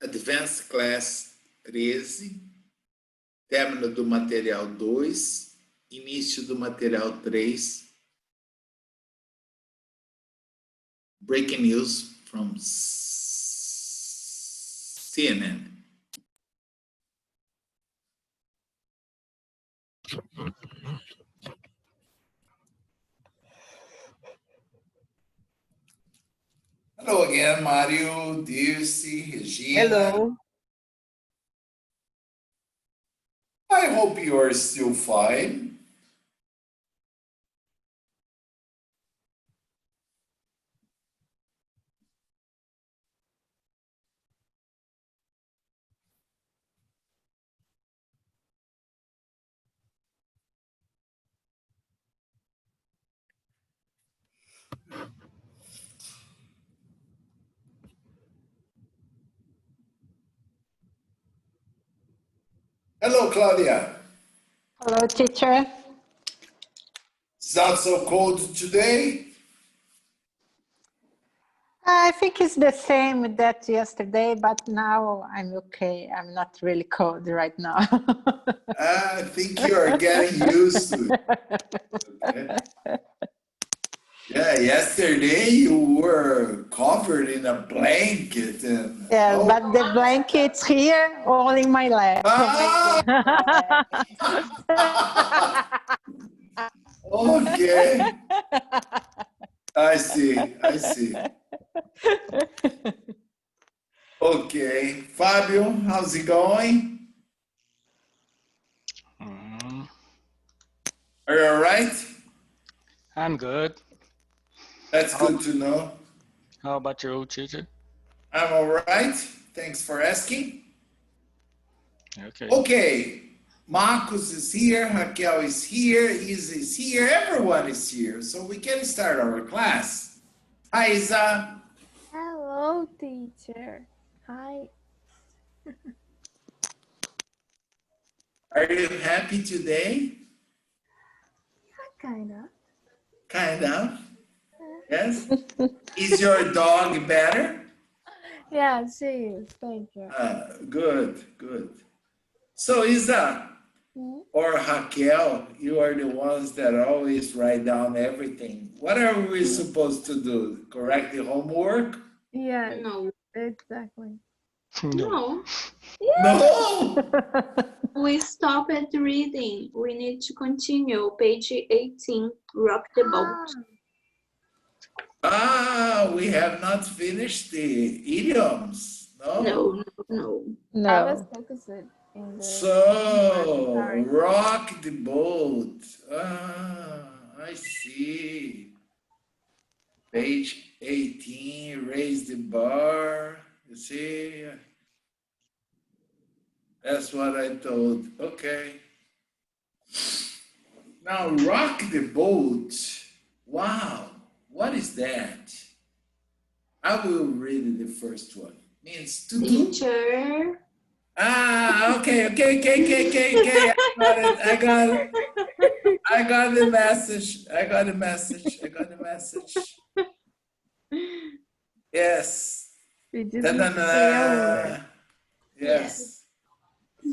Advanced Class 13, término do material 2, início do material 3, breaking news from CNN. Hello again, Mario, Dirce, Regina. Hello. I hope you are still fine. Hello, Claudia. Hello, teacher. It's not so cold today. I think it's the same that yesterday, but now I'm okay. I'm not really cold right now. I think you're getting used to it. Okay. Yeah, yesterday you were covered in a blanket. And, Yeah, but the blanket's here, all in my lap. Okay. I see. Okay. Fabio, how's it going? Are you all right? I'm good. That's good to know. How about you, teacher? I'm all right. Thanks for asking. Okay. Okay. Marcos is here. Raquel is here. Isa is here. Everyone is here. So we can start our class. Hi, Isa. Hello, teacher. Hi. Are you happy today? Kind of. Kind of. Yes. Is your dog better? Yeah, she is. Thank you. Good. So, Isa or Raquel, you are the ones that always write down everything. What are we supposed to do? Correct the homework? Yeah. No. Exactly. No. No! We stopped reading. We need to continue. Page 18, rock the boat. We have not finished the idioms. No? No. I was focused in the... So, Sorry. rock the boat. I see. Page 18, raise the bar. You see? That's what I thought. Okay. Now, rock the boat. Wow. What is that? I will read the first one. Means to do. Teacher. Okay. I got the message. Yes. We just say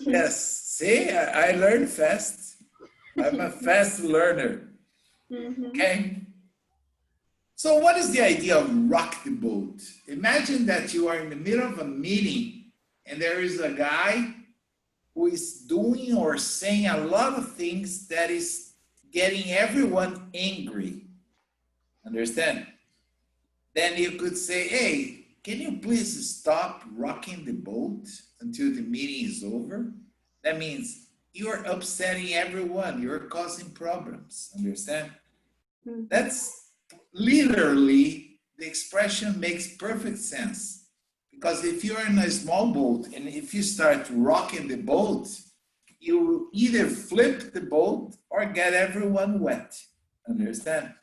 Yes. See, I learn fast. I'm a fast learner. Okay. So what is the idea of rock the boat? Imagine that you are in the middle of a meeting and there is a guy who is doing or saying a lot of things that is getting everyone angry. Understand? Then you could say, hey, can you please stop rocking the boat until the meeting is over? That means you're upsetting everyone. You're causing problems. Understand? That's literally, the expression makes perfect sense. Because if you're in a small boat and if you start rocking the boat, you either flip the boat or get everyone wet. Understand?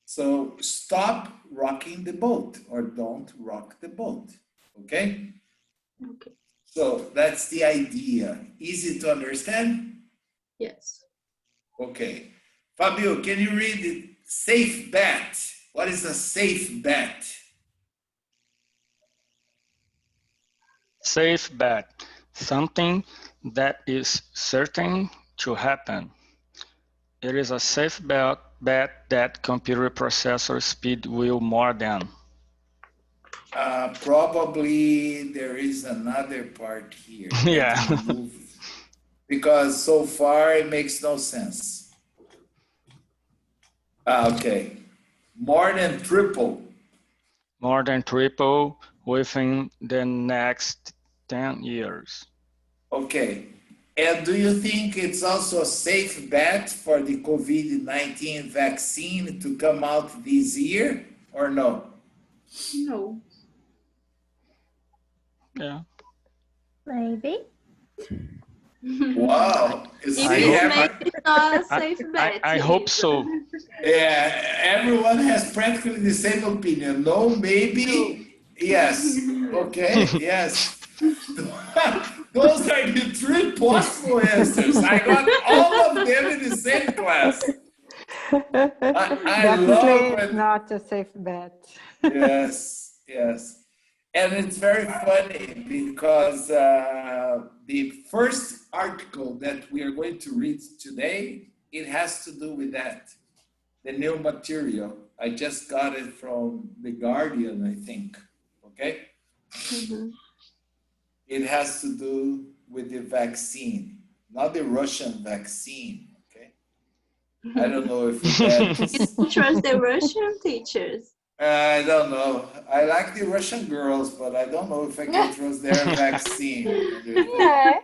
So stop rocking the boat or don't rock the boat. Okay? Okay. So that's the idea. Easy to understand? Yes. Okay. Fabio, can you read it? Safe bet. What is a safe bet? Safe bet. Something that is certain to happen. It is a safe bet that computer processor speed will more than. Probably there is another part here. Yeah. Let me move it. Because so far it makes no sense. Okay. More than triple. More than triple within the next 10 years. Okay. And do you think it's also a safe bet for the COVID-19 vaccine to come out this year or no? No. Yeah. Maybe. Wow. You If see, it's made, it's not a safe bet. I hope so. yeah, everyone has practically the same opinion. No, maybe, yes. Okay, yes. Those are the three possible answers. I got all of them in the same class. I love Definitely when, not a safe bet. yes, yes. And it's very funny because the first article that we are going to read today, it has to do with that, the new material. I just got it from The Guardian, I think, okay? It has to do with the vaccine, not the Russian vaccine, okay? I don't know if that is... You trust the Russian teachers? I don't know. I like the Russian girls, but I don't know if I can trust their vaccine. Yeah.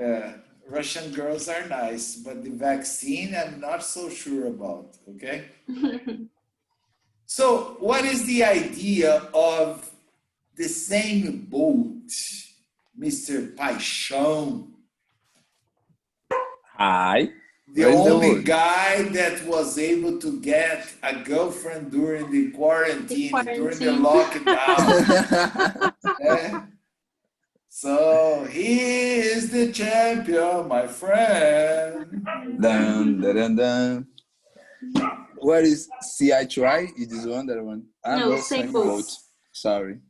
Yeah, Russian girls are nice, but the vaccine I'm not so sure about, okay? So what is the idea of the same boat, Mr. Paixão? Hi. The Where's the only word? guy that was able to get a girlfriend during the quarantine, during the lockdown. Eh? So he is the champion, my friend. Dun, dun, dun, dun. What is CI try? It is one that one. No, same boat. Sorry.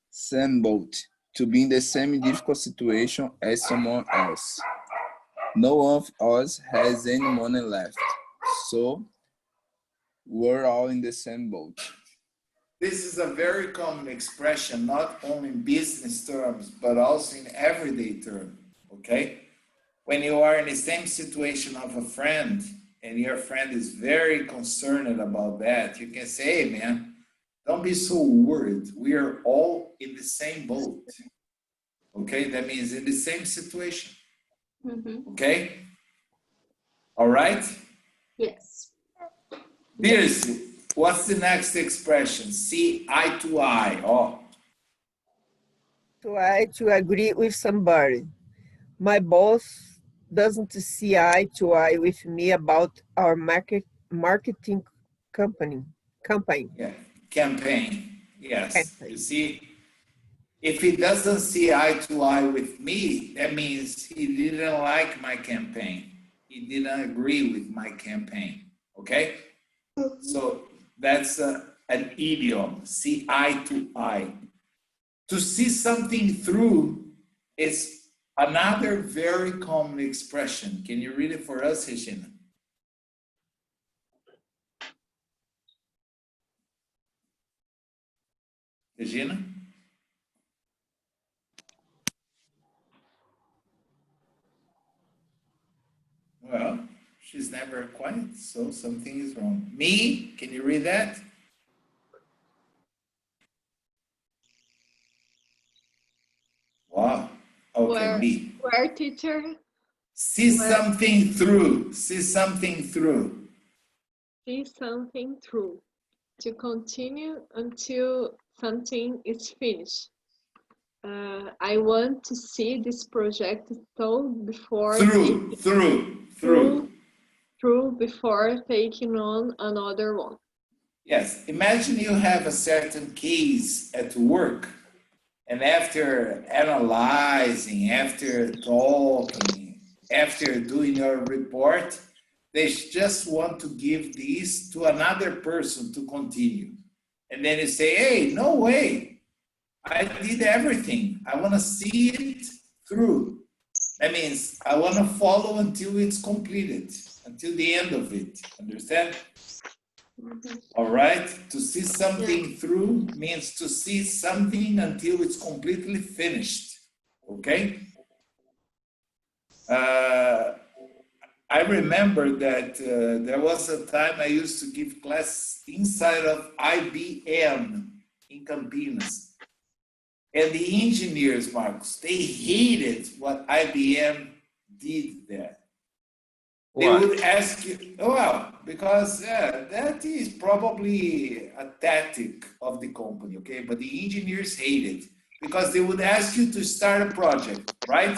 Same boat. To be in the same difficult situation as someone else. No one of us has any money left. So we're all in the same boat. This is a very common expression, not only in business terms, but also in everyday terms, okay? When you are in the same situation of a friend and your friend is very concerned about that, you can say, hey man, don't be so worried. We are all in the same boat, okay? That means in the same situation, okay? All right? Yes. Dirce, what's the next expression? See eye to eye. Oh, To agree with somebody. My boss doesn't see eye to eye with me about our marketing campaign. yeah, campaign. Yes. Campaign. You see, if he doesn't see eye to eye with me, that means he didn't like my campaign. He didn't agree with my campaign. Okay? So that's an idiom. See eye to eye. To see something through is another very common expression. Can you read it for us, Regina? Regina? Well, she's never quiet, so something is wrong. Me, can you read that? Wow. Okay, me. Where, teacher? See something through. See something through. See something through. To continue until something is finished. I want to see this project through before through before taking on another one. Yes, imagine you have a certain case at work, and after analyzing, after talking, after doing your report, they just want to give this to another person to continue. And then you say, hey, no way. I did everything. I want to see it through. That means I want to follow until it's completed, until the end of it. Understand? All right? To see something through means to see something until it's completely finished. Okay? I remember that there was a time I used to give class inside of IBM in Campinas. And the engineers, Marcos, they hated what IBM did there. They would ask you, oh, well, because that is probably a tactic of the company, okay? But the engineers hate it because they would ask you to start a project, right?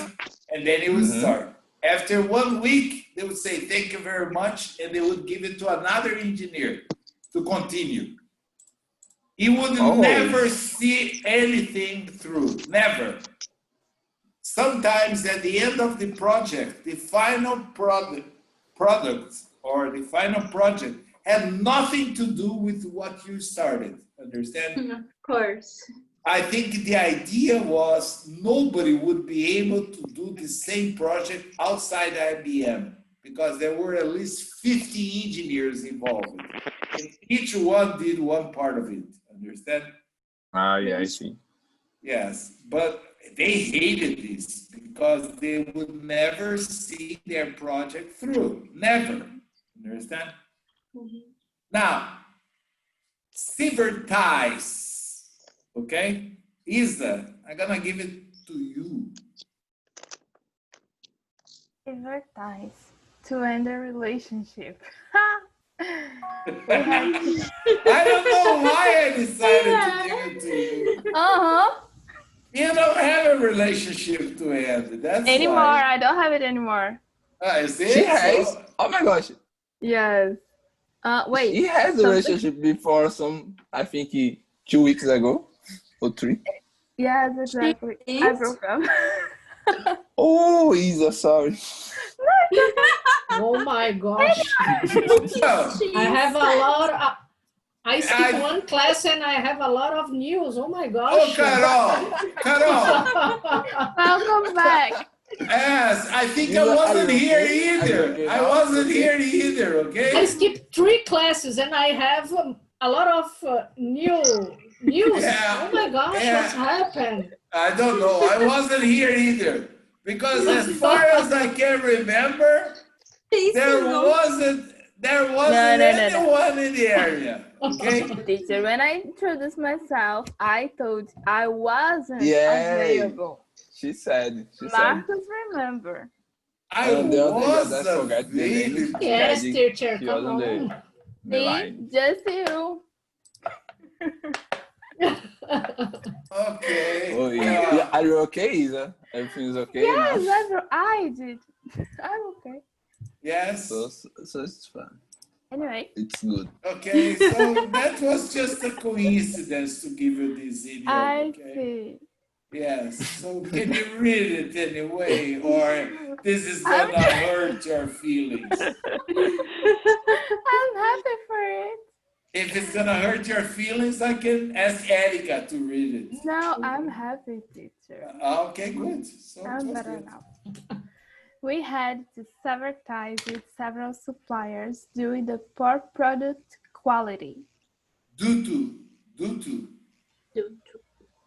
And then it would start. After 1 week, they would say, thank you very much, and they would give it to another engineer to continue. He would never see anything through, never. Sometimes at the end of the project, the final product or the final project had nothing to do with what you started, understand? Of course. I think the idea was nobody would be able to do the same project outside IBM because there were at least 50 engineers involved. And each one did one part of it, understand? Yeah, I see. Yes, but they hated this because they would never see their project through, never, understand? Now, sever ties, okay? Isa, I'm gonna give it to you. Sever ties to end a relationship. I don't know why I decided to give it to you. You don't have a relationship to end. That's Anymore. why. I don't have it anymore. I see. She has. Oh my gosh. Yes. Wait. He has a relationship before I think 2 weeks ago or 3. Yes, exactly. I broke up. Oh, Isa, sorry. Oh my gosh. I have a lot. I skip one class and I have a lot of news. Oh my gosh. Oh, Carol. Welcome back. Yes, I think I wasn't here either. I wasn't here either, okay? I skipped 3 classes and I have a lot of news. Yeah. Oh my gosh, what's happened? I don't know. I wasn't here either. Because as far as I can remember, there wasn't anyone in the area. Okay? Teacher, when I introduced myself, I told I wasn't available. She said. Marcos, remember. I was available. Yes, teacher, come on. The line. Just you. Okay. Oh, yeah. Are you okay, Isa? Everything's okay? Yes, I did. I'm okay. Yes. So it's fun. Anyway. It's good. Okay, so that was just a coincidence to give you this idiom. I okay? see. Yes. So can you read it anyway, or this is gonna hurt your feelings? I'm happy for it. If it's gonna hurt your feelings, I can ask Erika to read it. No, I'm happy, teacher. Okay, good. So I'm better now. We had to sever ties with several suppliers due to the poor product quality. Due to.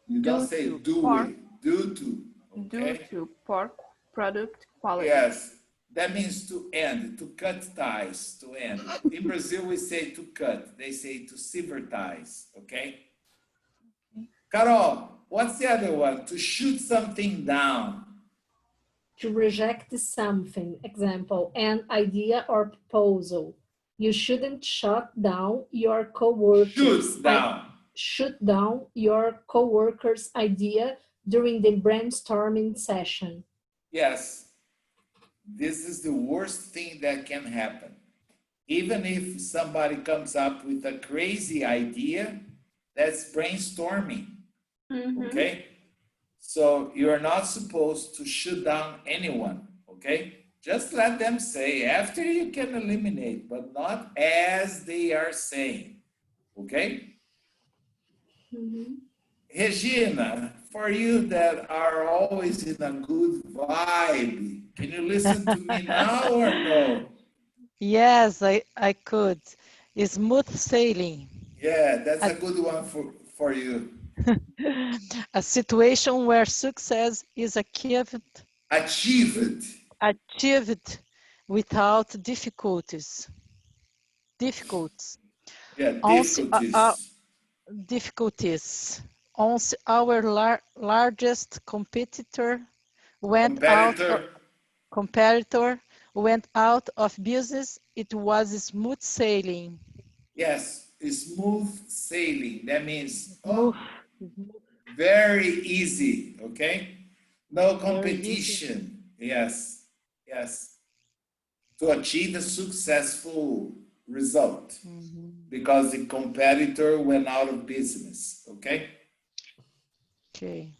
You don't say do it. Due to. Okay? Due to poor product quality. Yes. That means to end, to cut ties, to end. In Brazil, we say to cut. They say to sever ties, okay? Carol, what's the other one? To shoot something down. To reject something, example, an idea or proposal. You shouldn't shut down your coworkers. Shoot down your coworker's idea during the brainstorming session. Yes. This is the worst thing that can happen. Even if somebody comes up with a crazy idea, that's brainstorming, okay? So you're not supposed to shoot down anyone, okay? Just let them say, after you can eliminate, but not as they are saying, okay? Regina, for you that are always in a good vibe, can you listen to me now or no? Yes, I could. Smooth sailing. Yeah, that's a good one for you. A situation where success is achieved without difficulties. Yeah, difficulties. Once our largest competitor went out of business, it was smooth sailing. Yes, smooth sailing. That means very easy, okay? No competition. Yes, yes. To achieve a successful result because the competitor went out of business, okay? Okay.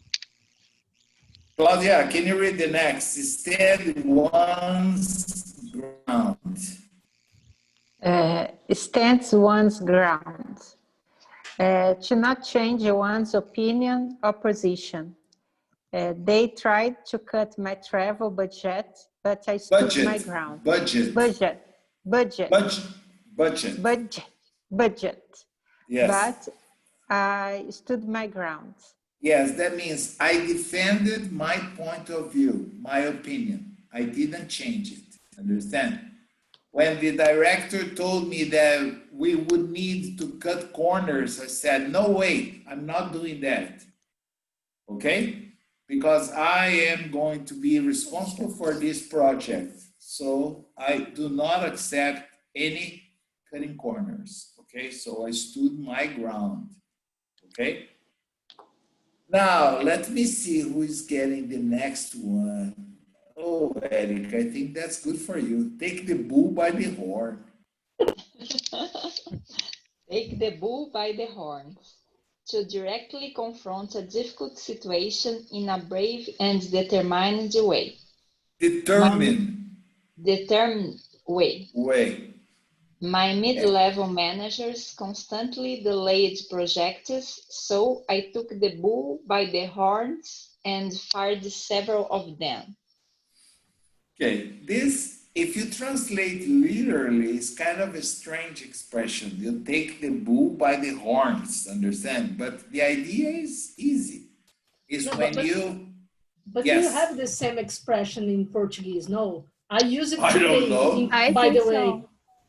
Claudia, can you read the next? Stand one's ground. Stands one's ground. To not change one's opinion or position. They tried to cut my travel budget, but I stood my ground. Budget. Yes. But I stood my ground. Yes, that means I defended my point of view, my opinion. I didn't change it. Understand? When the director told me that we would need to cut corners, I said, no way, I'm not doing that. Okay? Because I am going to be responsible for this project. So I do not accept any cutting corners. Okay? So I stood my ground. Okay? Now, let me see who is getting the next one. Oh, Eric, I think that's good for you. Take the bull by the horn. Take the bull by the horns. To directly confront a difficult situation in a brave and determined way. Determined way. My mid-level managers constantly delayed projects, so I took the bull by the horns and fired several of them. Okay, this, if you translate literally, is kind of a strange expression. You take the bull by the horns, understand? But the idea is easy. It's no, when you... But yes. You have the same expression in Portuguese, no? I use it today. I don't know. By the way.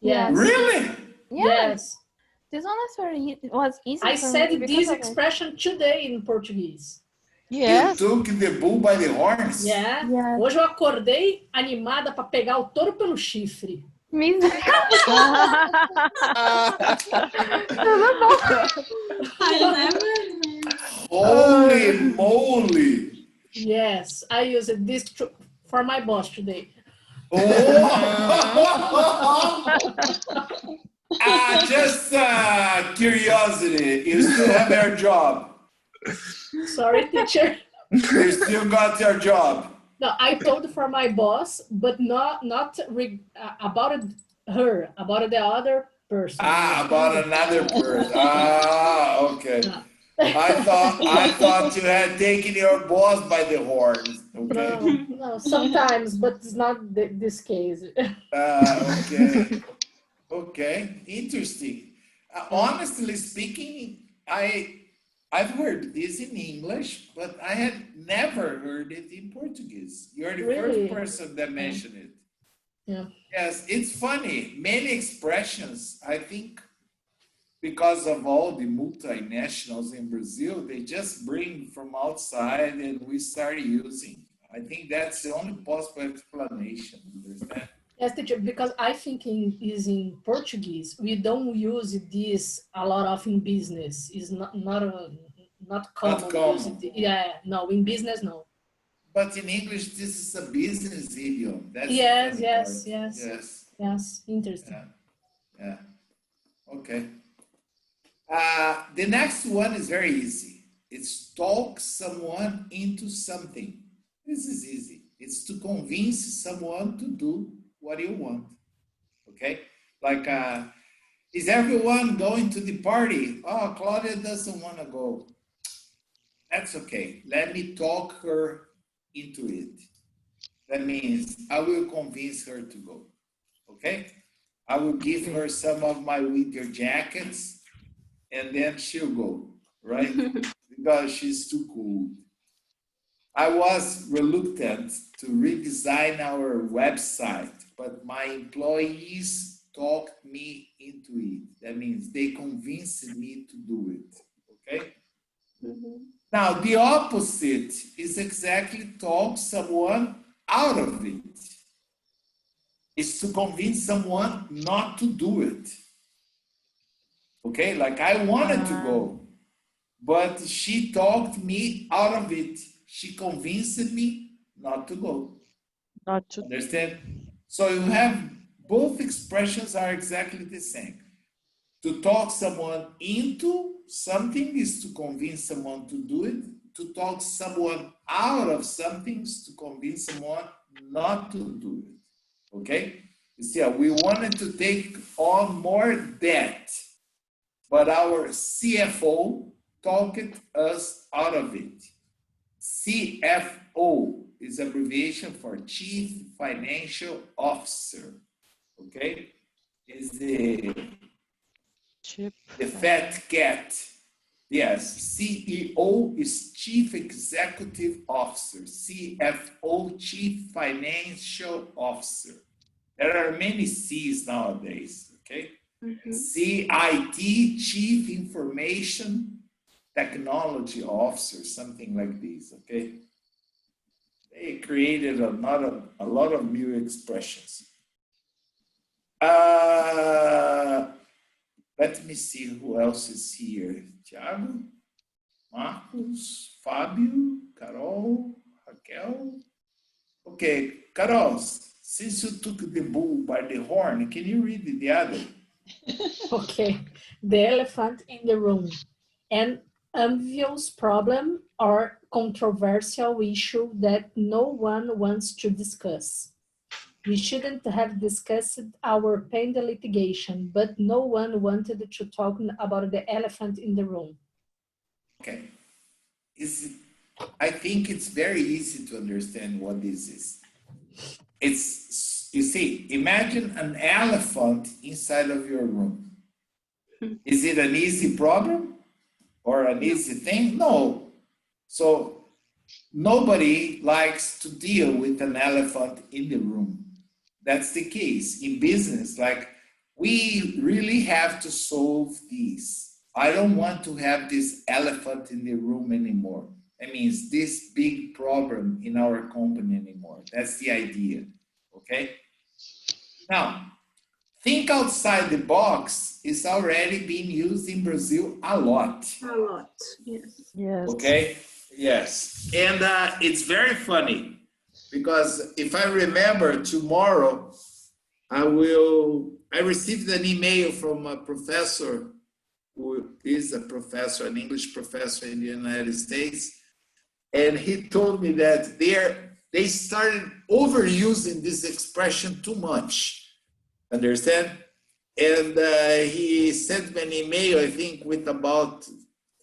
Yes. Really? Yes. This one was easy. I said this expression today in Portuguese. Yes. You took the bull by the horns? Yeah. Yes. Hoje eu acordei animada para pegar o touro pelo chifre. Holy moly! Yes, I used this for my boss today. Just curiosity. You still have your job. Sorry, teacher. You still got your job. No, I told for my boss, but not about her, about the other person. About another person. Okay. I thought you had taken your boss by the horns. Okay. No, sometimes, but it's not this case. Okay. Okay, interesting. Honestly speaking, I've heard this in English, but I had never heard it in Portuguese. You're the first person that mentioned it. Yeah. Yes, it's funny. Many expressions, I think, because of all the multinationals in Brazil, they just bring from outside and we start using. I think that's the only possible explanation. Understand? Yes, teacher, because I think in Portuguese, we don't use this a lot of in business. It's not common. Not common. Yeah, no, in business, no. But in English, this is a business idiom. That's yes. Interesting. Yeah. Okay. The next one is very easy. It's talk someone into something. This is easy. It's to convince someone to do what you want. Okay? Like, is everyone going to the party? Oh, Claudia doesn't want to go. That's okay. Let me talk her into it. That means I will convince her to go. Okay? I will give her some of my winter jackets and then she'll go, right? Because she's too cool. I was reluctant to redesign our website, but my employees talked me into it. That means they convinced me to do it, okay? Now, the opposite is exactly talk someone out of it. It's to convince someone not to do it. Okay, like I wanted to go, but she talked me out of it. She convinced me not to go. Not to understand? So you have both expressions are exactly the same. To talk someone into something is to convince someone to do it. To talk someone out of something is to convince someone not to do it. Okay? You see, we wanted to take on more debt, but our CFO talked us out of it. CFO is abbreviation for Chief Financial Officer. Okay? Is the fat cat. Yes, CEO is Chief Executive Officer. CFO, Chief Financial Officer. There are many C's nowadays, okay? CIT, Chief Information Technology Officer, something like this, okay? They created a lot of new expressions. Let me see who else is here. Thiago, Marcos, Fábio, Carol, Raquel. Okay, Carol, since you took the bull by the horn, can you read the other? Okay, the elephant in the room. An obvious problem or controversial issue that no one wants to discuss. We shouldn't have discussed our pending litigation, but no one wanted to talk about the elephant in the room. Okay. I think it's very easy to understand what this is. It's, you see, imagine an elephant inside of your room. Is it an easy problem or an easy thing? No. So nobody likes to deal with an elephant in the room. That's the case. In business, like, we really have to solve these. I don't want to have this elephant in the room anymore. That means this big problem in our company anymore. That's the idea, okay? Now, think outside the box is already being used in Brazil a lot. A lot, yes. Yes. Okay, yes. And it's very funny because if I remember tomorrow, I received an email from a professor who is a professor, an English professor in the United States. And he told me that they started overusing this expression too much, understand? And he sent me an email, I think, with about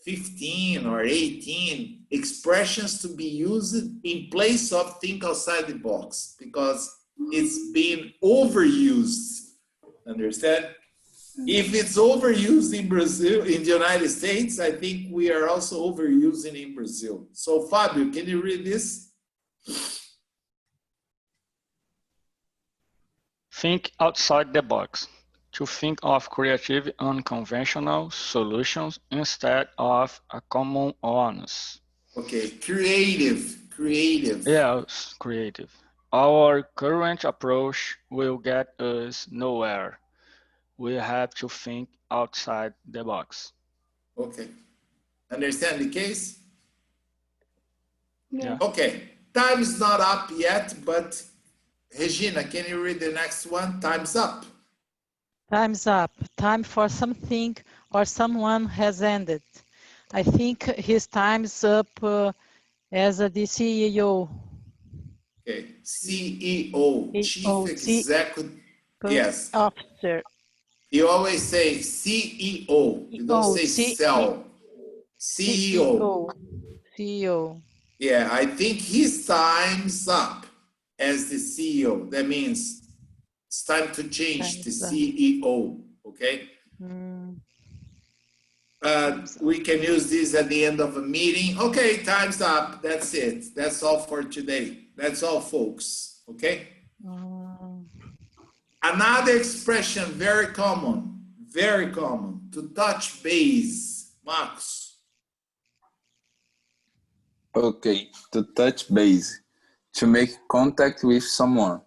15 or 18 expressions to be used in place of think outside the box, because it's being overused, understand? If it's overused in Brazil, in the United States, I think we are also overusing in Brazil. So Fabio, can you read this? Think outside the box. To think of creative, unconventional solutions instead of a common ones. Okay, creative. Yes, creative. Our current approach will get us nowhere. We have to think outside the box. Okay. Understand the case? Yeah. Okay. Time is not up yet, but Regina, can you read the next one? Time's up. Time's up. Time for something or someone has ended. I think his time's up as the CEO. Okay. CEO, Chief Executive. Yes. Officer. You always say CEO. You don't say cell. CEO. CEO. Yeah, I think his time's up as the CEO. That means it's time to change to CEO, okay? We can use this at the end of a meeting. Okay, time's up. That's it. That's all for today. That's all, folks, okay? Another expression, very common, to touch base. Marcos. Okay, to touch base, to make contact with someone.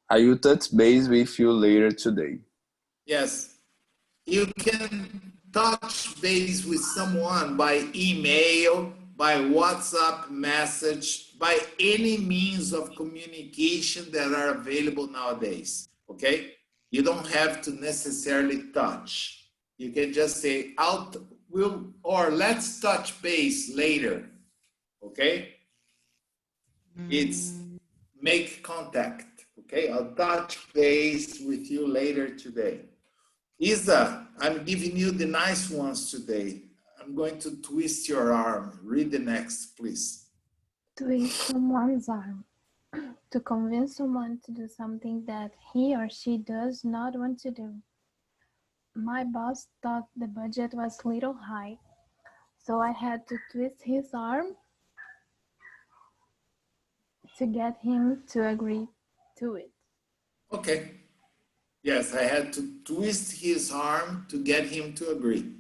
I will touch base with you later today. Yes, you can touch base with someone by email, by WhatsApp message, by any means of communication that are available nowadays, okay? You don't have to necessarily touch. You can just say, or let's touch base later, okay? It's make contact, okay? I'll touch base with you later today. Isa, I'm giving you the nice ones today. I'm going to twist your arm. Read the next, please. Twist someone's arm. To convince someone to do something that he or she does not want to do. My boss thought the budget was a little high, so I had to twist his arm to get him to agree to it. Okay. Yes, I had to twist his arm to get him to agree.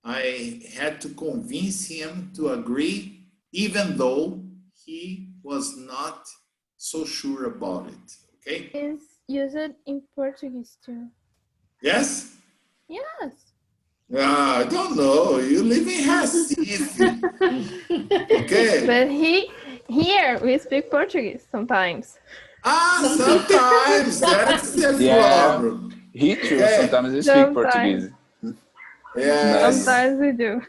I had to convince him to agree, even though he was not so sure about it. Okay? Is used in Portuguese too. Yes? Yes. I don't know. You live in Recife. Okay. But here we speak Portuguese sometimes. Sometimes. That's the problem. He too. Sometimes we speak Portuguese. Yes. Sometimes we do.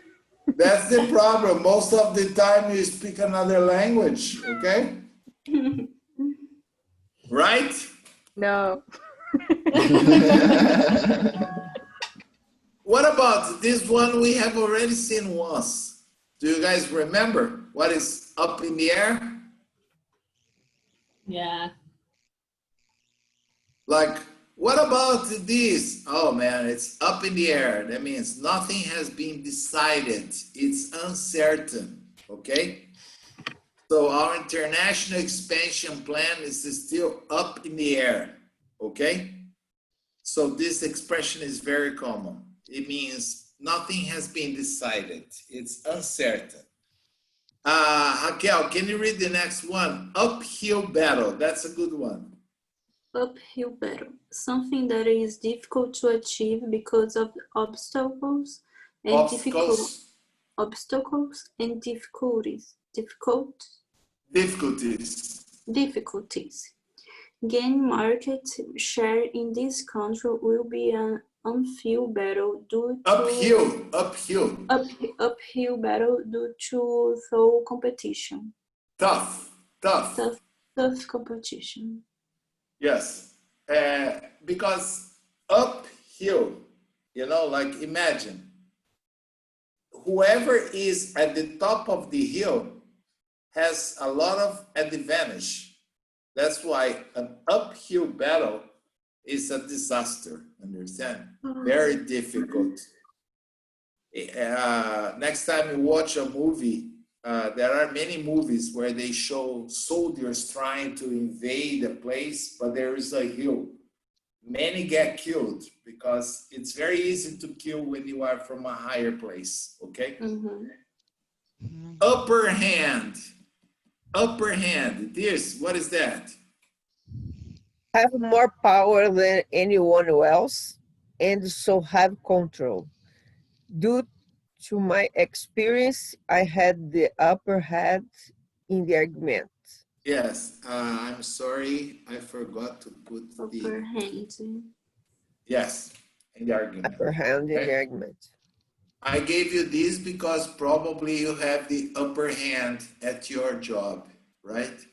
That's the problem. Most of the time you speak another language, okay? Right? No. What about this one we have already seen once? Do you guys remember what is up in the air? Yeah. Like, what about this? Oh man, it's up in the air. That means nothing has been decided. It's uncertain, okay? So our international expansion plan is still up in the air, okay? So this expression is very common. It means nothing has been decided. It's uncertain. Raquel, can you read the next one? Uphill battle. That's a good one. Uphill battle. Something that is difficult to achieve because of obstacles and difficulties. Gain market share in this country will be an uphill battle due to uphill battle due to thorough competition. Tough competition. Yes, because uphill, like imagine, whoever is at the top of the hill has a lot of advantage. That's why an uphill battle is a disaster, understand? Very difficult. Next time you watch a movie, there are many movies where they show soldiers trying to invade a place, but there is a hill. Many get killed because it's very easy to kill when you are from a higher place, okay? Upper hand. This, what is that? Have more power than anyone else and so have control. Due to my experience, I had the upper hand in the argument. Yes, I'm sorry, I forgot to put upper hand. Yes, in the argument. Upper hand in the argument. I gave you this because probably you have the upper hand at your job, right?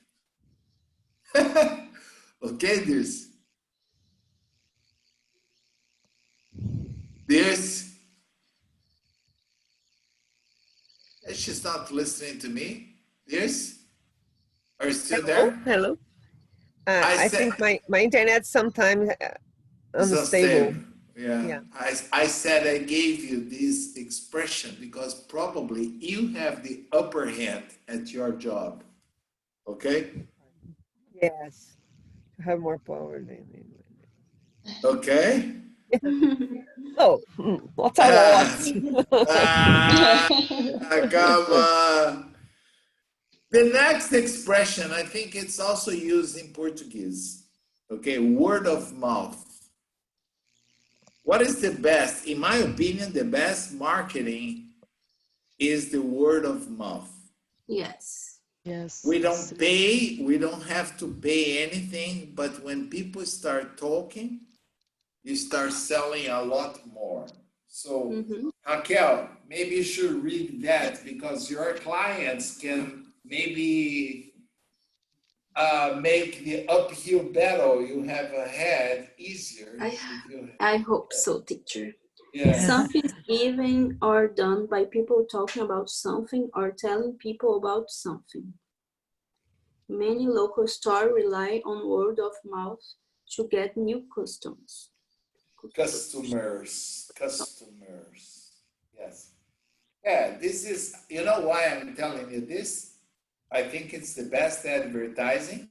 Okay, this. She's not listening to me. Yes? Are you still Hello? there? Hello. I think my internet sometimes unstable. Yeah. I said I gave you this expression because probably you have the upper hand at your job. Okay? Yes. I have more power than anyone. Okay? Oh, not a lot. Come on. The next expression, I think it's also used in Portuguese. Okay, word of mouth. What is the best? In my opinion, the best marketing is the word of mouth. Yes. Yes. We don't pay, we don't have to pay anything, but when people start talking, you start selling a lot more. So, Raquel, maybe you should read that because your clients can maybe make the uphill battle you have ahead easier. I hope so, teacher. Yeah. Something given or done by people talking about something or telling people about something. Many local stores rely on word of mouth to get new customers. Yes. Yeah, this is, you know why I'm telling you this? I think it's the best advertising.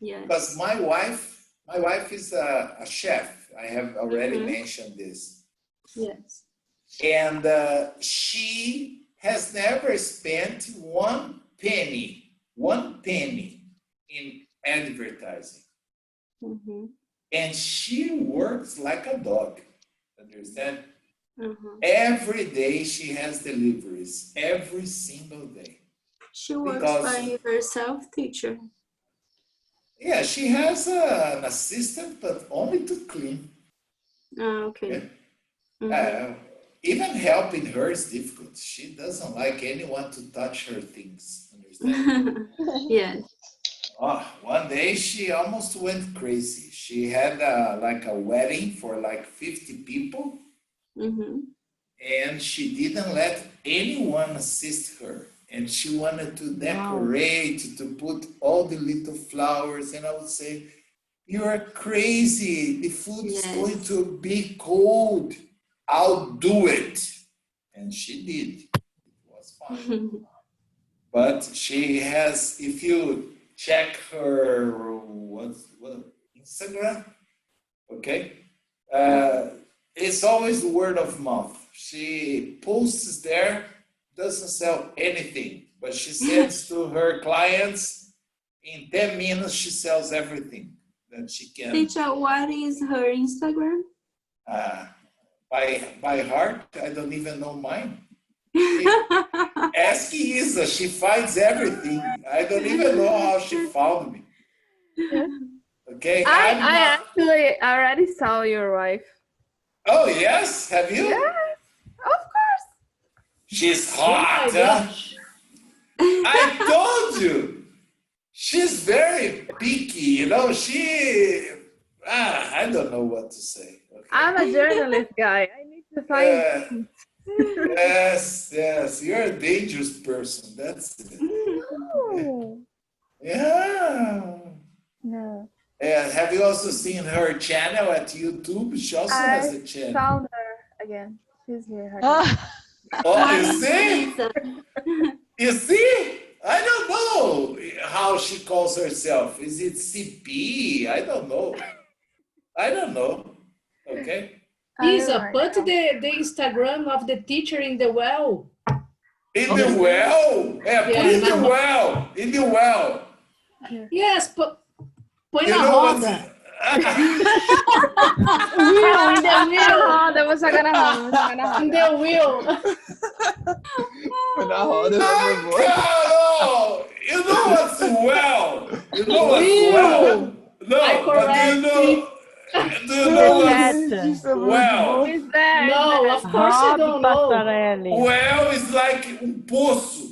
Yes. Because my wife is a chef. I have already mentioned this. Yes. And she has never spent one penny in advertising. And she works like a dog, understand? Every day she has deliveries, every single day. She works by herself, teacher. Yeah, she has an assistant, but only to clean. Okay. Even helping her is difficult. She doesn't like anyone to touch her things, understand? Yes. One day she almost went crazy. She had like a wedding for like 50 people. And she didn't let anyone assist her. And she wanted to decorate, to put all the little flowers. And I would say, you're crazy. The food is going to be cold. I'll do it. And she did. It was fine. But she has, if you check her Instagram, okay, it's always word of mouth. She posts there, doesn't sell anything, but she sends to her clients. In 10 minutes, she sells everything that she can. Teacher, what is her Instagram? By heart, I don't even know mine. Ask Isa, she finds everything. I don't even know how she found me. Okay. I actually already saw your wife. Oh, yes? Have you? Yes, of course. She's hot, huh? I told you. She's very picky, you know. I don't know what to say. Okay? I'm a journalist guy. I need to find things. Yes. You're a dangerous person. That's it. No. Yeah. No. And have you also seen her channel at YouTube? She also has a channel. I found her again. She's here. Oh, you see? You see? I don't know how she calls herself. Is it CP? I don't know. Okay. Isa, put the Instagram of the teacher in the well. In the well? Yeah, put in the well. In the well. Yes, põe na roda. In the wheel. Foi na roda, Carol! You know what's well? You know what's well? No, but do you know what's well? No, of course I don't know. Well is like poço.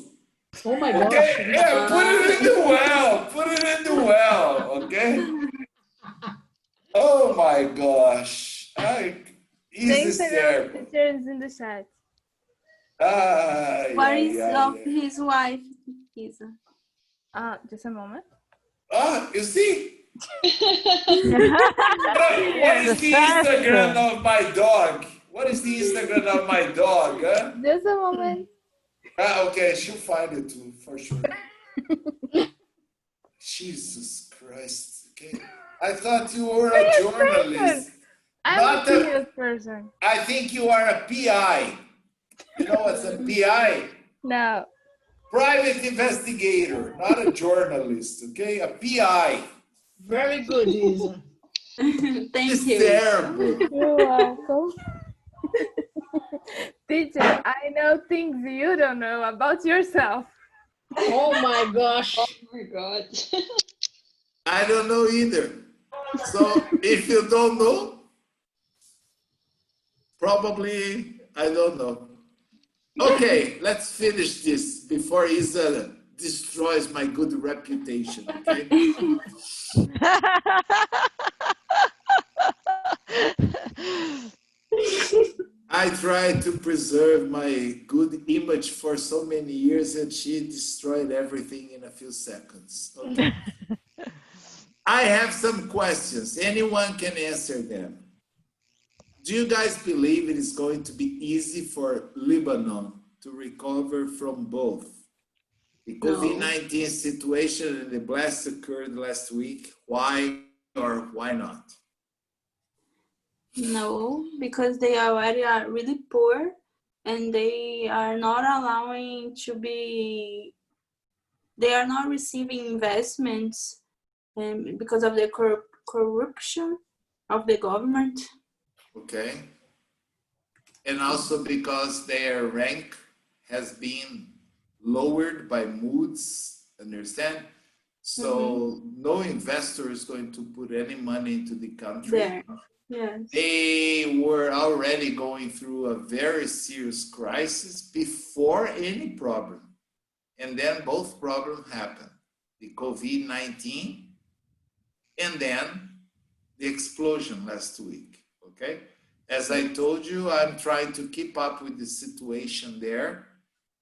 Oh my gosh. Okay? Yeah, put it in the well. Put it in the well, okay? Oh my gosh. Easy stare. Pictures in the chat. What is of his wife, Isa? Just a moment. You see? What is the Instagram of my dog? What is the Instagram of my dog? Huh? Just a moment. Okay, she'll find it too, for sure. Jesus Christ. Okay. I thought you were a journalist. I'm a serious person. I think you are a PI. You know what's a PI? No. Private investigator, not a journalist, okay? A PI. Very good, Isa. Thank you. Terrible. You're welcome. Teacher, I know things you don't know about yourself. Oh my gosh. Oh my God. I don't know either. So if you don't know, probably I don't know. Okay, let's finish this before Isa destroys my good reputation, okay? I tried to preserve my good image for so many years and she destroyed everything in a few seconds. Okay. I have some questions. Anyone can answer them. Do you guys believe it is going to be easy for Lebanon to recover from both the COVID-19 situation and the blast occurred last week? Why or why not? No, because they already are really poor and they are not allowing to be, they are not receiving investments because of the corruption of the government. Okay. And also because their rank has been lowered by Moody's, understand? So no investor is going to put any money into the country. There. Yes. They were already going through a very serious crisis before any problem. And then both problems happened. The COVID-19 and then the explosion last week, okay? As I told you, I'm trying to keep up with the situation there.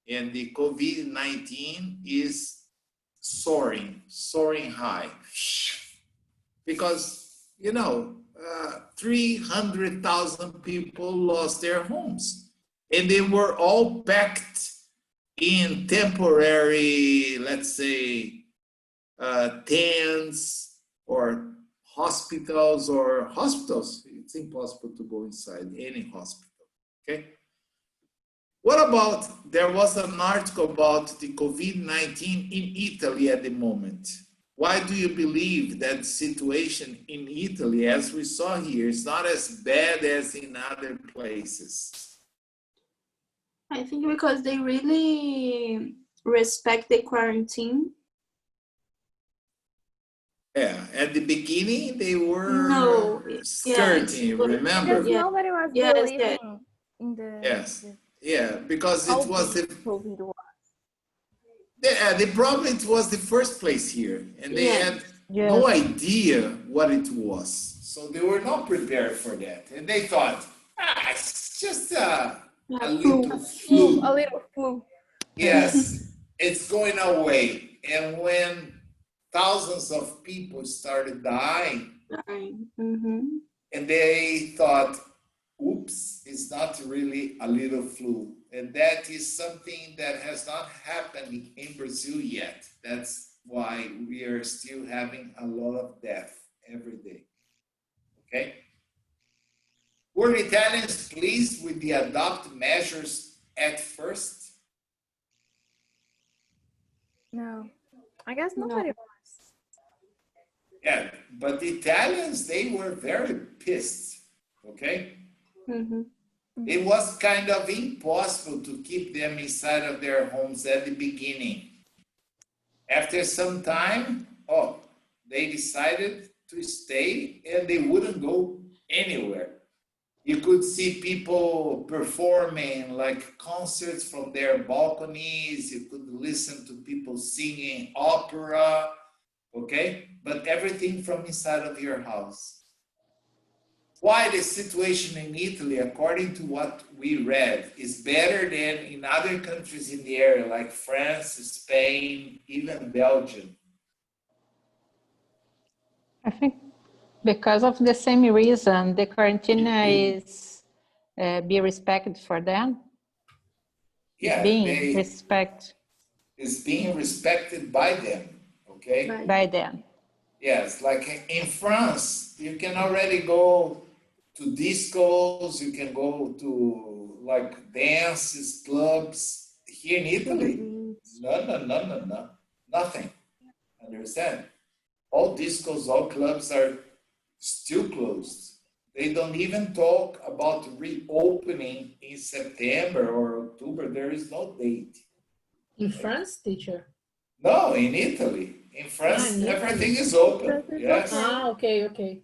And the COVID-19 is soaring high. Because, you know, 300,000 people lost their homes. And they were all packed in temporary, let's say, tents or hospitals. It's impossible to go inside any hospital, okay? What about, there was an article about the COVID-19 in Italy at the moment. Why do you believe that the situation in Italy, as we saw here, is not as bad as in other places? I think because they really respect the quarantine. Yeah, at the beginning they were skirting, remember? Because nobody was believing in the... Yes, yeah, because it was the problem, it was the first place here, and they had no idea what it was. So they were not prepared for that. And they thought, it's just a little flu. A little flu. Yes, it's going away. And when thousands of people started dying, and they thought, oops, it's not really a little flu. And that is something that has not happened in Brazil yet. That's why we are still having a lot of death every day, okay? Were Italians pleased with the adopt measures at first? No, I guess nobody was. Yeah, but the Italians, they were very pissed, okay? It was kind of impossible to keep them inside of their homes at the beginning. After some time, they decided to stay and they wouldn't go anywhere. You could see people performing like concerts from their balconies. You could listen to people singing opera, okay? But everything from inside of your house. why the situation in Italy, according to what we read, is better than in other countries in the area, like France, Spain, even Belgium. I think because of the same reason, the quarantine is be respected for them. Yeah, it's being respected by them, okay? By them. Yes, like in France, you can already go to discos, you can go to like dances, clubs. Here in Italy, no, nothing. Understand? All discos, all clubs are still closed. They don't even talk about reopening in September or October. There is no date. In France, teacher? No, in Italy. In France, everything is open. Yes. Okay.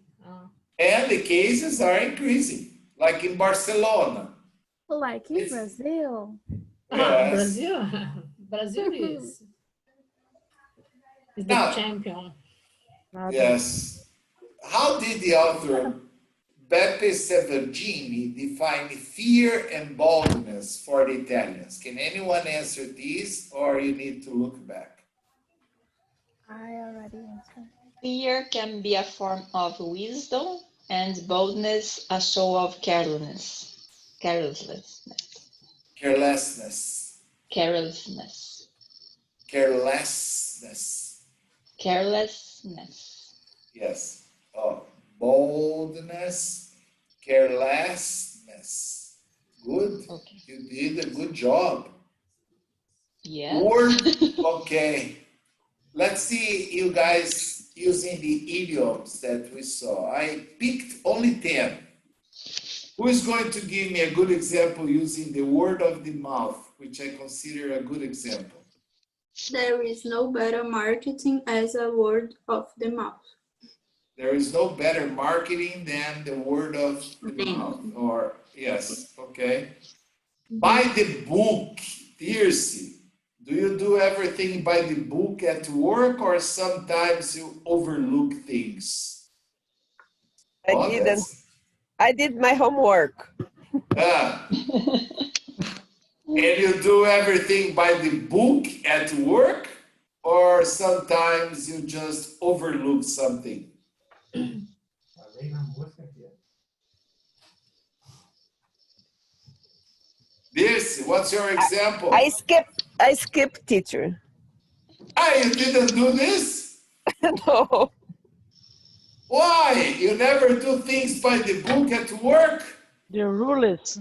And the cases are increasing, like in Barcelona. Like in Brazil. Yes. Brazil? Brazil is the champion. Yes. How did the author Beppe Severgini define fear and boldness for the Italians? Can anyone answer these, or you need to look back? I already answered. Fear can be a form of wisdom, and boldness a show of carelessness. Yes. Oh, boldness, carelessness. Good. Okay. You did a good job. Yeah. Word. Okay. Let's see you guys using the idioms that we saw. I picked only 10. Who is going to give me a good example using the word of the mouth, which I consider a good example? There is no better marketing as a word of the mouth. There is no better marketing than the word of the mouth. Or, yes, okay. By the book, Tirsi. Do you do everything by the book at work, or sometimes you overlook things? I didn't. I did my homework. And you do everything by the book at work, or sometimes you just overlook something? This, what's your example? I skipped, teacher. You didn't do this? No. Why? You never do things by the book at work? The rules.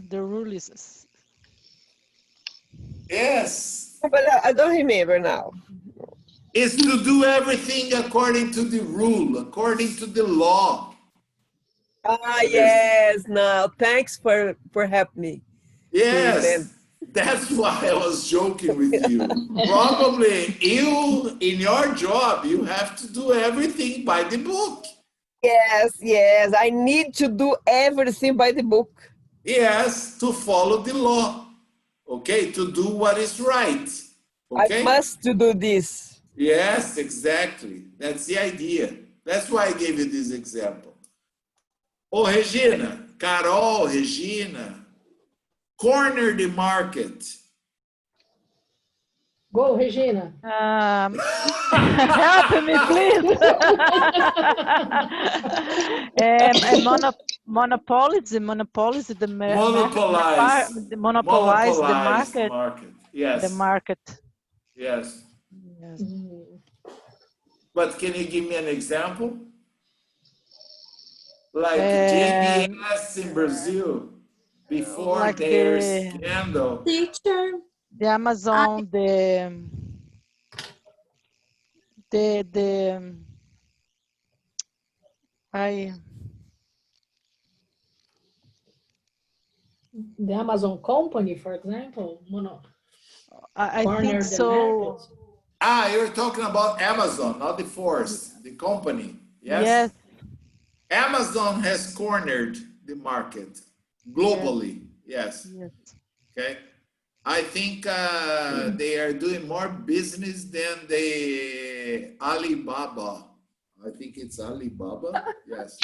Yes. But I don't remember now. It's to do everything according to the rule, according to the law. Yes, now thanks for helping me. Yes, that's why I was joking with you. Probably you, in your job, you have to do everything by the book. Yes, I need to do everything by the book. Yes, to follow the law, okay, to do what is right. Okay? I must to do this. Yes, exactly. That's the idea. That's why I gave you this example. Oh, Regina, Carol, Regina, corner the market. Go, Regina. Help me, please. Monopolize the market. Yes. The market. Yes. But can you give me an example? Like JBS in Brazil, before like their scandal. Teacher. The Amazon, the Amazon company, for example, I think so. You're talking about Amazon, not the force, the company. Yes. Amazon has cornered the market globally. Yes. Okay. I think they are doing more business than the Alibaba. I think it's Alibaba. Yes.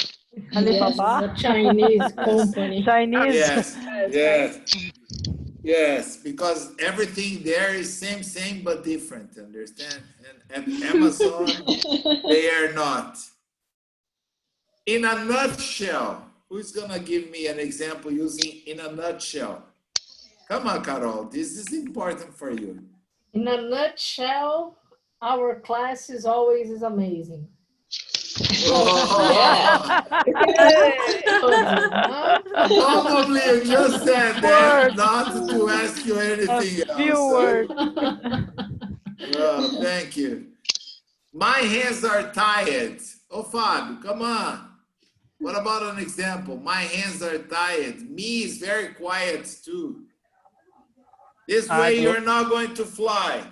Alibaba? Yes, a Chinese company. Chinese? Yes, yes, yes, because everything there is same, but different, understand? And at Amazon, they are not. In a nutshell, who's gonna give me an example using in a nutshell? Come on, Carol, this is important for you. In a nutshell, our class is always amazing. Oh. Probably you just said that not to ask you anything else. Few words. Well, thank you. My hands are tired. Oh, Fabio, come on. What about an example? My hands are tired. Me is very quiet too. This way you're not going to fly.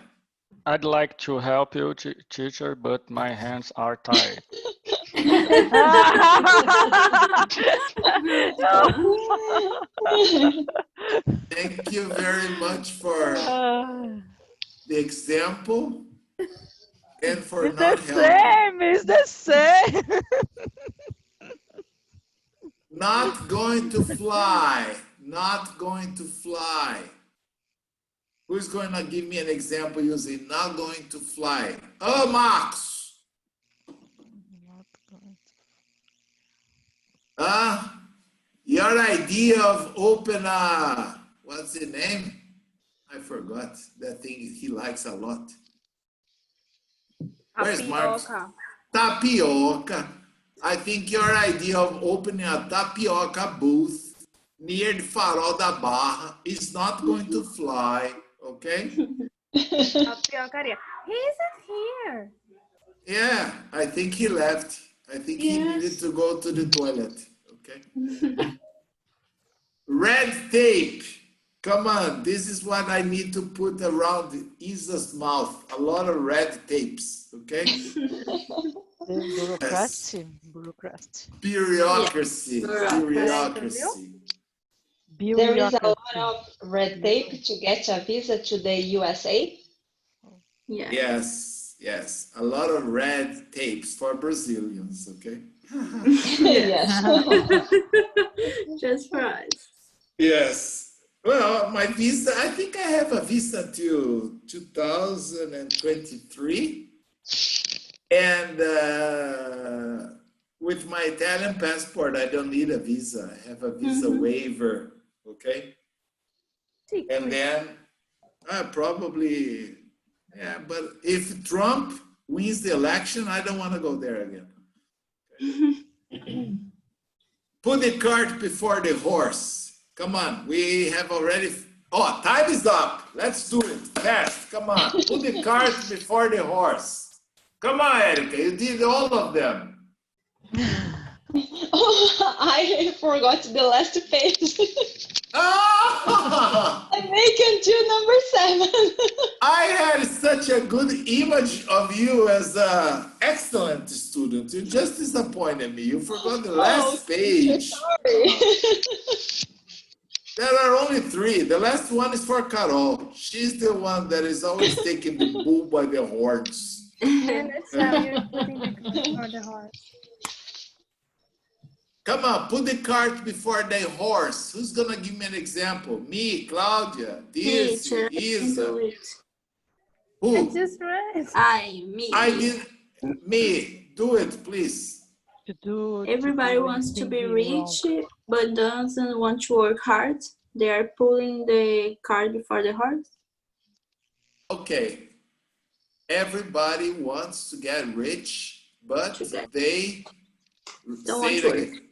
I'd like to help you, teacher, but my hands are tied. Thank you very much for the example and for It's not the helping. same, it's the same. Not going to fly, not going to fly. Who's going to give me an example using not going to fly? Oh, Max. Your idea of open what's the name? I forgot that thing he likes a lot. Where's Marx? Tapioca. I think your idea of opening a tapioca booth near the Farol da Barra is not going to fly, okay? Tapiocaria. He isn't here. Yeah, I think he left. I think he needed to go to the toilet, okay? Red tape. Come on, this is what I need to put around Isa's mouth. A lot of red tapes, okay? Bureaucracy. Bureaucracy. Bureaucracy. Bureaucracy. There is a lot of red tape to get a visa to the USA. Yeah. Yes, yes. A lot of red tapes for Brazilians, okay? Yes. Just for us. Yes. Well, my visa, I think I have a visa till 2023. And with my Italian passport, I don't need a visa. I have a visa waiver, okay? And then probably, yeah, but if Trump wins the election, I don't want to go there again. Okay? Put the cart before the horse. Come on, we have already, oh, time is up. Let's do it fast, come on. Put the cart before the horse. Come on, Erica, you did all of them. Oh, I forgot the last page. Oh! I make until number 7. I had such a good image of you as an excellent student. You just disappointed me. You forgot the last page. Sorry. There are only 3. The last one is for Carol. She's the one that is always taking the bull by the horns. And that's how you're putting the cart for the horse. Come on, put the cart before the horse. Who's gonna give me an example? Me, Claudia, Dirce, Isa. Who? I just read. Me. I did. Me, do it, please. Everybody wants to be rich, but doesn't want to work hard. They are pulling the cart before the horse. Okay. Everybody wants to get rich, but they don't want to work.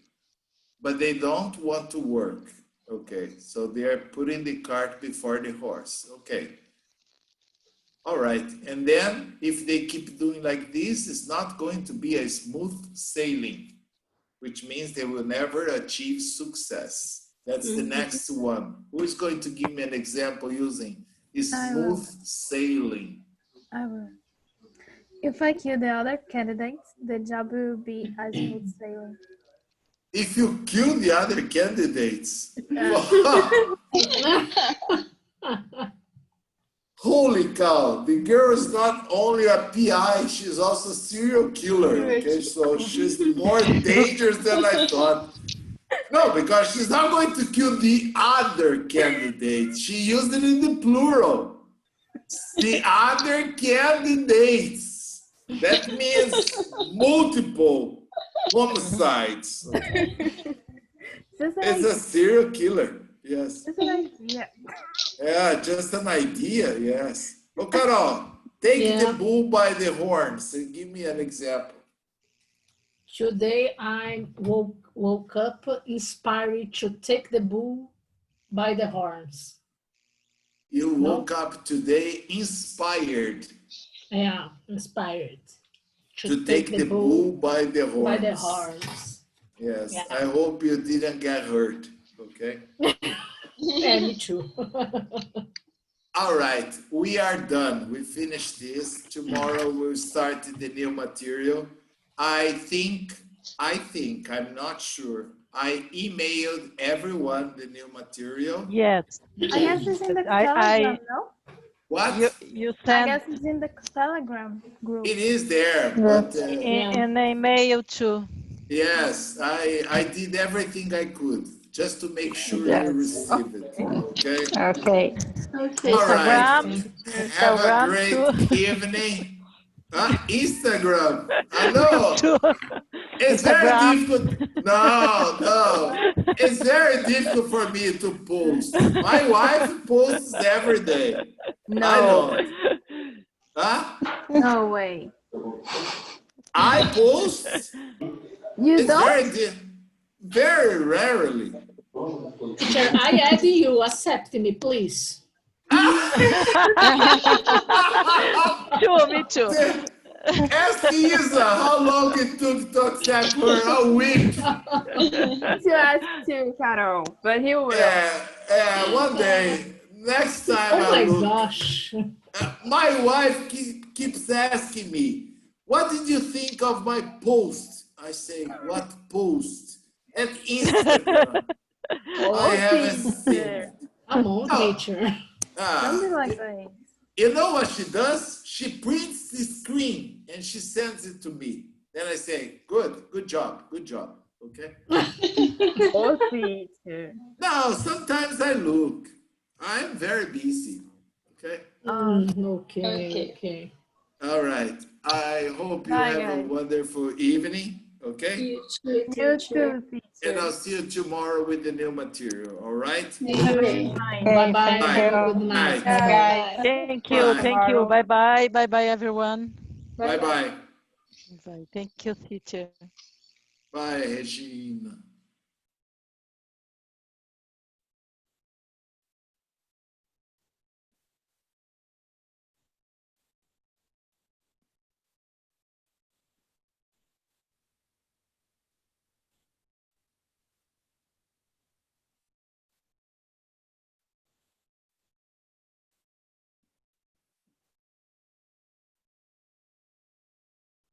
But they don't want to work. Okay, so they are putting the cart before the horse. Okay. All right, and then if they keep doing like this, it's not going to be a smooth sailing, which means they will never achieve success. That's the next one. Who is going to give me an example using smooth sailing? I will. If I kill the other candidates, the job will be a smooth sailing. If you kill the other candidates, Holy cow, the girl is not only a PI, she's also a serial killer. Okay, so she's more dangerous than I thought. No, because she's not going to kill the other candidate. She used it in the plural. The other candidates. That means multiple homicides. Okay? It's a serial killer. Yes. Just an idea. Yeah, just an idea. Yes. Oh, Carol, take the bull by the horns and give me an example. Today I woke up inspired to take the bull by the horns. You woke up today inspired. Yeah, inspired. To take the bull by the horns. By the horns. Yes, yeah. I hope you didn't get hurt, okay? Yeah, me too. All right, we are done. We finished this. Tomorrow we'll start the new material. I think, I'm not sure. I emailed everyone the new material. Yes. I guess it's in the Telegram, no? What? You sent... I guess it's in the Telegram group. It is there. But, in an email too. Yes, I did everything I could just to make sure you receive it. Okay? Okay. All right. Have a great evening. Instagram. I know. It's very difficult. No. It's very difficult for me to post. My wife posts every day. No. I don't. Huh? No way. I post. You don't? Very rarely. Teacher, I add you. Accept me, please. Sure, me too. Ask Isa how long it took to accept her. A week. To ask to Carol, but he will. Yeah, one day. Next time oh my gosh. My wife keeps asking me, what did you think of my post? I say, what post? At Instagram. I haven't seen it. I'm on, teacher. Something like that. You know what she does? She prints the screen and she sends it to me. Then I say, good job. Okay? Oh, teacher. No, sometimes I look. I'm very busy. Okay? Okay. All right. I hope you have a wonderful evening. Okay? You too, teacher. And I'll see you tomorrow with the new material. All right? Okay. Bye-bye. Good night. Thank you. Bye-bye. Bye-bye, everyone. Bye-bye. Thank you, teacher. Bye, Regina.